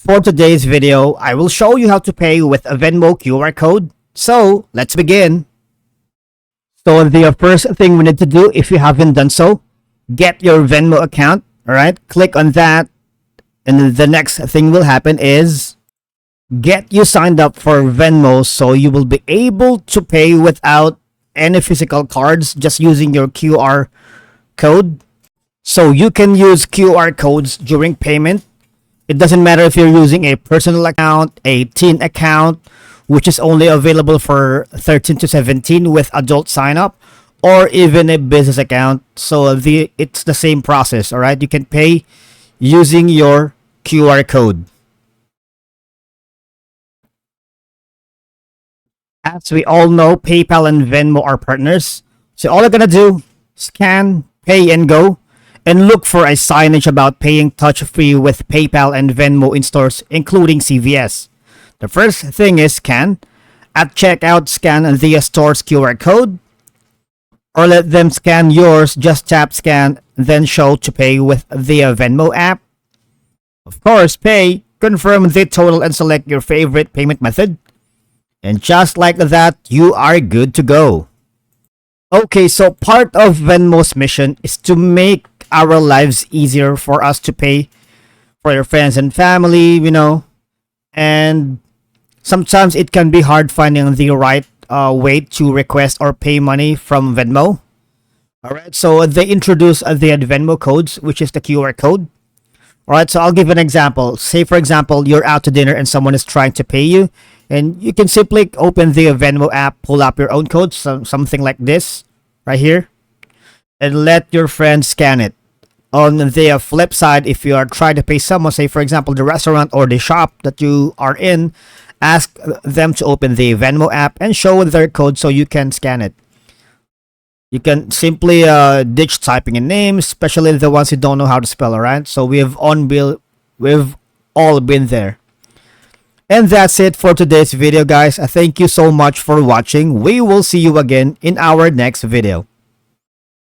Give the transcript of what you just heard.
For today's video, I will show you how to pay with a Venmo QR code. So, let's begin. So, the first thing we need to do, if you haven't done so, get your Venmo account. Alright, click on that. And the next thing will happen is get you signed up for Venmo so you will be able to pay without any physical cards, just using your QR code. So, you can use QR codes during payment. It doesn't matter if you're using a personal account, a teen account, which is only available for 13 to 17 with adult sign up, or even a business account. So it's the same process, all right? You can pay using your QR code. As we all know, PayPal and Venmo are partners. So all you're gonna do, scan, pay, and go. And look for a signage about paying touch-free with PayPal and Venmo in stores, including CVS. The first thing is scan. At checkout, scan the store's QR code. Or let them scan yours, just tap scan, then show to pay with the Venmo app. Of course, pay, confirm the total and select your favorite payment method. And just like that, you are good to go. Okay, so part of Venmo's mission is to make our lives easier for us to pay for your friends and family, and sometimes it can be hard finding the right way to request or pay money from Venmo. All right, so they introduce the Venmo codes, which is the QR code. All right, so I'll give an example. Say, for example, you're out to dinner and someone is trying to pay you, and you can simply open the Venmo app, pull up your own code, something like this right here, and let your friend scan it. On the flip side, if you are trying to pay someone, say for example the restaurant or the shop that you are in, ask them to open the Venmo app and show their code so you can scan it. You can simply ditch typing in names, especially the ones you don't know how to spell, alright? So we've all been there. And that's it for today's video, guys. Thank you so much for watching. We will see you again in our next video.